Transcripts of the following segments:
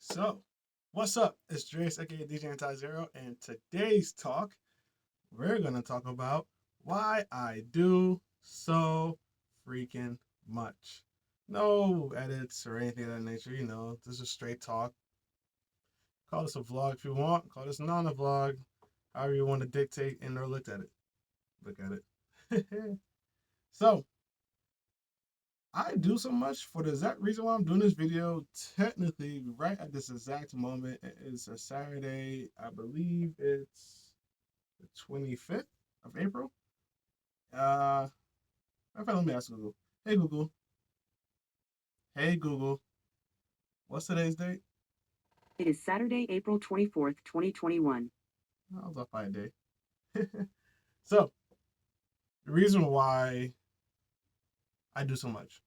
So, what's up? It's Dreas, aka DJ Anti-Zero, and today's talk, we're gonna talk about why I do so freaking much. No edits or anything of that nature, this is straight talk. Call this a vlog if you want, call this not a vlog, however you want to dictate and or look at it. Look at it. So, I do so much for the exact reason why I'm doing this video. Technically, right at this exact moment, it is a Saturday. I believe it's the 25th of April. In fact, let me ask Google. Hey Google. Hey Google. What's today's date? It is Saturday, April 24th, 2021. I was off by a day. So, the reason why I do so much.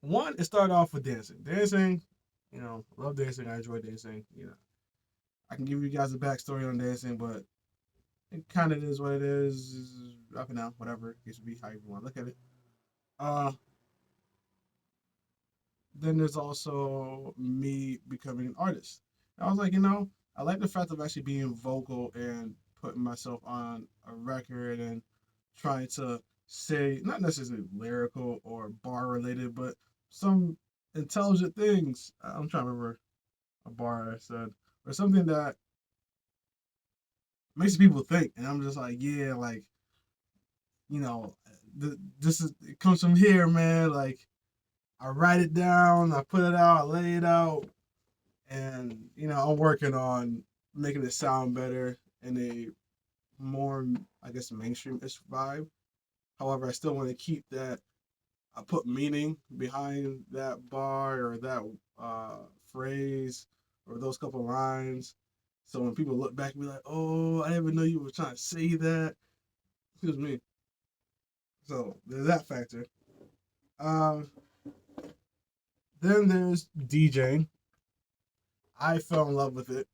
One, it started off with dancing. Dancing, love dancing. I enjoy dancing. I can give you guys a backstory on dancing, but it kind of is what it is. Up and down, whatever. It should be how you want to look at it. Uh, then there's also me becoming an artist. And I was like, I like the fact of actually being vocal and putting myself on a record and trying to say, not necessarily lyrical or bar related, but some intelligent things. I'm trying to remember a bar I said, or something that makes people think. And I'm just like, yeah, like, you know, this is, it comes from here, man. Like, I write it down, I put it out, I lay it out, and I'm working on making it sound better in a more, I guess, mainstream-ish vibe. However, I still want to keep that. I put meaning behind that bar or that uh, phrase or those couple lines. So when people look back and be like, "Oh, I didn't even know you were trying to say that." Excuse me. So there's that factor. Um, then there's DJing. I fell in love with it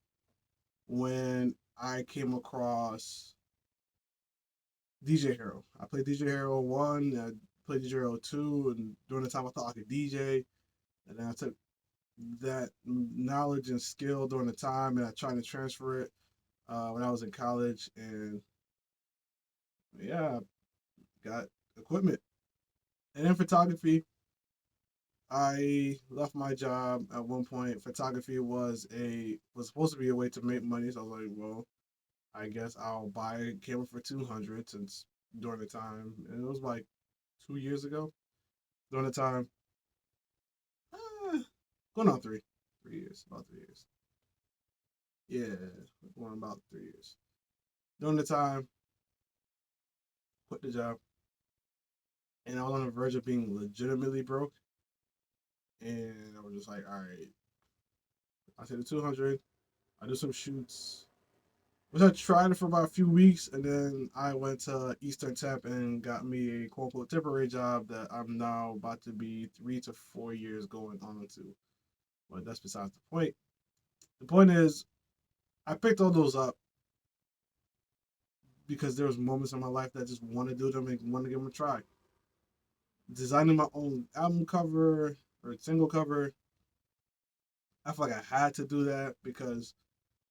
when I came across DJ Hero. I played DJ Hero 1, I played DJ Hero 2, and during the time I thought I could DJ. And then I took that knowledge and skill during the time and I tried to transfer it when I was in college. And yeah, got equipment. And in photography, I left my job at one point. Photography was supposed to be a way to make money. So I was like, well, I guess I'll buy a camera for 200 since during the time, and it was like 2 years ago. During the time, eh, going on 3 years, about 3 years. Yeah, going about 3 years. During the time, quit the job, and I was on the verge of being legitimately broke. And I was just like, all right, I take the 200. I do some shoots. Which I tried it for about a few weeks, and then I went to Eastern Temp and got me a quote unquote temporary job that I'm now about to be 3 to 4 years going on to. But that's besides the point. The point is, I picked all those up because there was moments in my life that I just want to do them and want to give them a try. Designing my own album cover or single cover, I feel like I had to do that because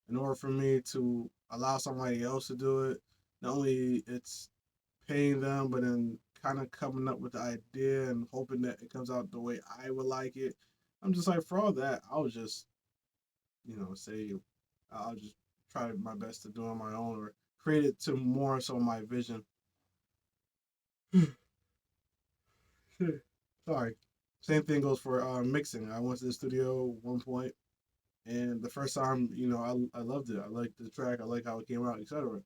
in order for me to allow somebody else to do it, not only it's paying them, but then kind of coming up with the idea and hoping that it comes out the way I would like it. I'm just like, for all that, I'll just, say, I'll just try my best to do it on my own or create it to more so my vision. Sorry. Same thing goes for mixing. I went to the studio one point, and the first time, I loved it. I liked the track. I liked how it came out, etc.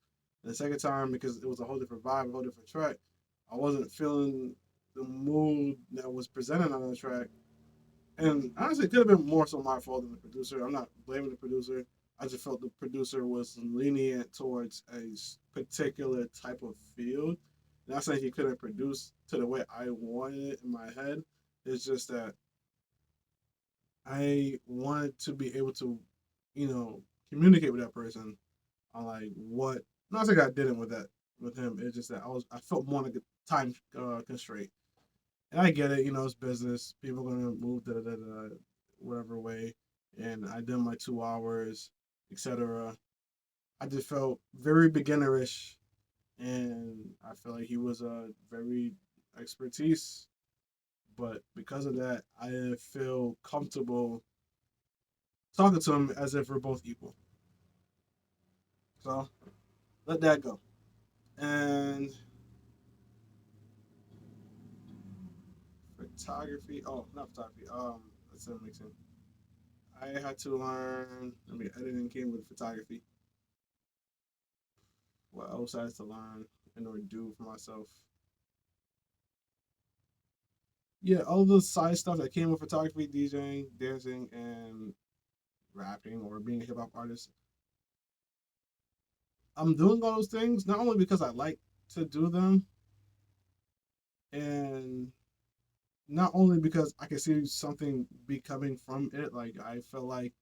The second time, because it was a whole different vibe, a whole different track, I wasn't feeling the mood that was presented on the track. And honestly, it could have been more so my fault than the producer. I'm not blaming the producer. I just felt the producer was lenient towards a particular type of field. Not saying he couldn't produce to the way I wanted it in my head. It's just that I wanted to be able to, communicate with that person on like what. Not saying I didn't with that with him. It's just that I felt more like a time constraint. And I get it, it's business. People are gonna move, da da da da, whatever way, and I did my 2 hours, etc. I just felt very beginnerish, and I feel like he was a very expertise. But because of that, I feel comfortable talking to him as if we're both equal. So let that go. And photography. Oh, not photography. That's not mixing. I had to learn. I mean, editing came with photography. What else I had to learn in order to do for myself? Yeah, all the side stuff that came with photography, DJing, dancing, and rapping or being a hip hop artist. I'm doing all those things not only because I like to do them, and not only because I can see something be coming from it. Like I feel like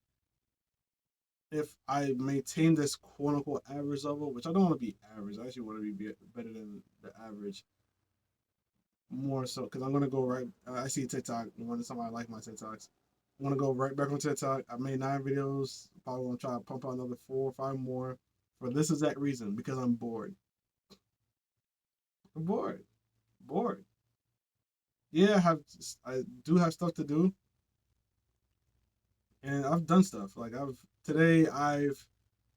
if I maintain this quote unquote average level, which I don't want to be average, I actually want to be better than the average. More so because I'm gonna go right. I see TikTok. When somebody like my TikToks, I'm gonna go right back on TikTok. I made 9 videos. Probably gonna try to pump out another 4 or 5 more for this exact reason because I'm bored. I'm bored. Bored. Yeah, I do have stuff to do, and I've done stuff. Like I've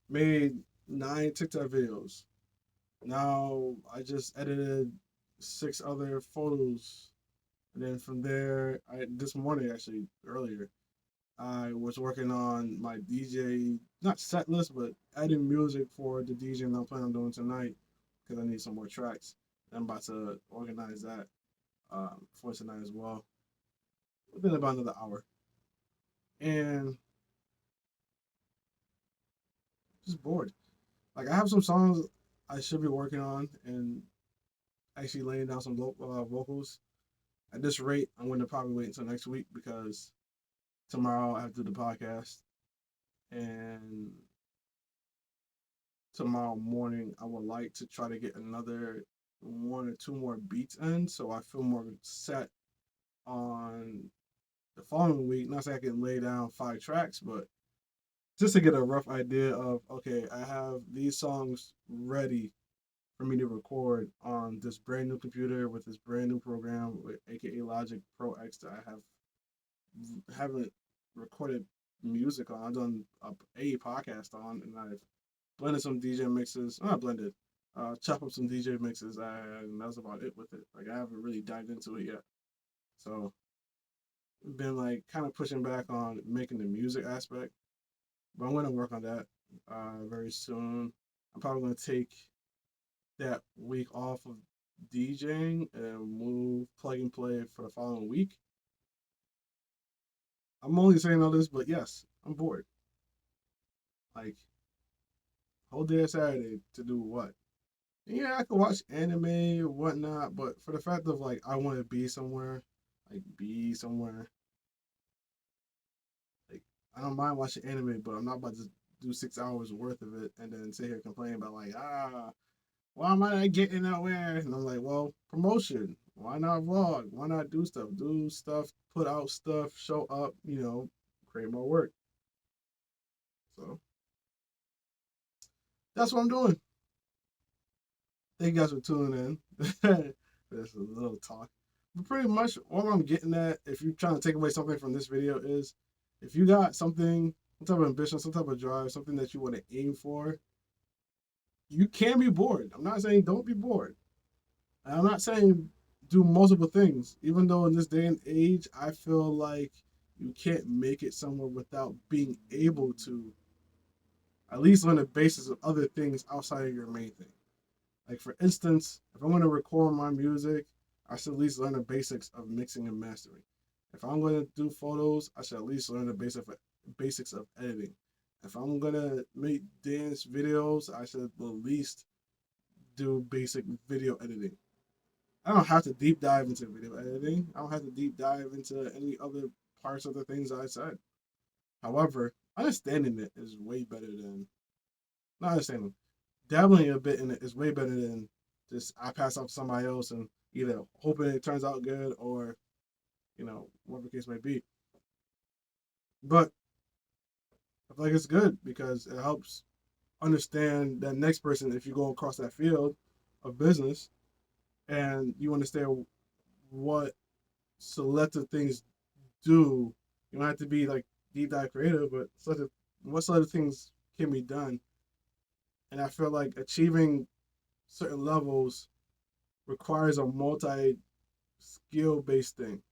made 9 TikTok videos. Now I just edited 6 other photos, and then from there, this morning actually earlier, I was working on my DJ not set list, but adding music for the DJ I'm planning on doing tonight because I need some more tracks. I'm about to organize that for tonight as well within about another hour, and just bored. Like I have some songs I should be working on and actually laying down some vocals. At this rate, I'm going to probably wait until next week because tomorrow I have to do the podcast, and tomorrow morning I would like to try to get another 1 or 2 more beats in, so I feel more set on the following week. Not saying I can lay down 5 tracks, but just to get a rough idea of okay, I have these songs ready for me to record on this brand new computer with this brand new program, with aka Logic Pro X that I haven't recorded music on. I've done a podcast on, and I've blended some DJ mixes. Not blended, chop up some DJ mixes, and that's about it with it. Like I haven't really dived into it yet. So been like kind of pushing back on making the music aspect, but I'm gonna work on that very soon. I'm probably gonna take that week off of DJing and move plug and play for the following week. I'm only saying all this, but yes, I'm bored. Like whole day of Saturday to do what? Yeah, I could watch anime or whatnot, but for the fact of like I want to be somewhere, like I don't mind watching anime, but I'm not about to do 6 hours worth of it and then sit here complaining about like why am I not getting nowhere? And I'm like, well, promotion. Why not vlog? Why not do stuff? Do stuff, put out stuff, show up, create more work. So that's what I'm doing. Thank you guys for tuning in. There's a little talk. But pretty much all I'm getting at, if you're trying to take away something from this video, is if you got something, some type of ambition, some type of drive, something that you want to aim for, you can be bored. I'm not saying don't be bored. And I'm not saying do multiple things, even though in this day and age, I feel like you can't make it somewhere without being able to at least learn the basis of other things outside of your main thing. Like for instance, if I'm going to record my music, I should at least learn the basics of mixing and mastering. If I'm going to do photos, I should at least learn the basics of editing. If I'm going to make dance videos, I should at least do basic video editing. I don't have to deep dive into video editing. I don't have to deep dive into any other parts of the things I said. However, understanding it is way better than not understanding. Dabbling a bit in it is way better than just I pass off to somebody else and either hoping it turns out good or whatever the case may be. But I feel like it's good because it helps understand that next person if you go across that field of business and you understand what selective things do. You don't have to be like deep dive creative, but what selective things can be done. And I feel like achieving certain levels requires a multi skill based thing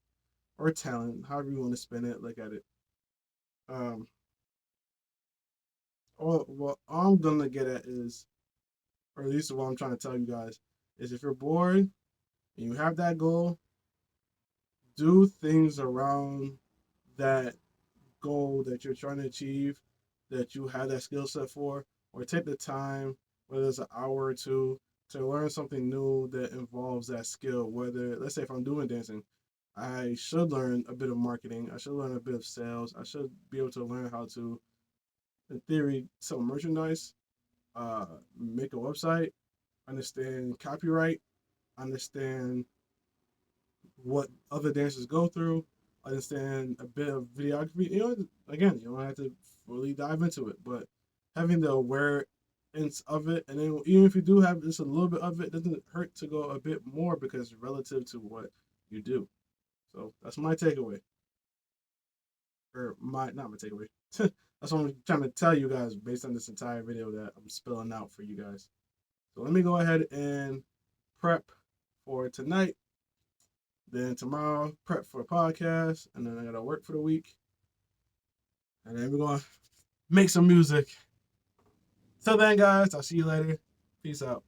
or talent, however you want to spin it, look at it. Um, all I'm gonna get at is, or at least what I'm trying to tell you guys, is if you're bored and you have that goal, do things around that goal that you're trying to achieve, that you have that skill set for, or take the time, whether it's an hour or two, to learn something new that involves that skill. Whether, let's say, if I'm doing dancing, I should learn a bit of marketing, I should learn a bit of sales, I should be able to learn how to, in theory, sell merchandise, make a website, understand copyright, understand what other dancers go through, understand a bit of videography. Again, you don't have to fully dive into it, but having the awareness of it, and then even if you do have just a little bit of it, doesn't hurt to go a bit more because it's relative to what you do. So that's my takeaway, or my not my takeaway. That's what I'm trying to tell you guys based on this entire video that I'm spilling out for you guys. So let me go ahead and prep for tonight. Then tomorrow, prep for the podcast, and then I gotta work for the week, and then we're gonna make some music. Till then, guys, I'll see you later. Peace out.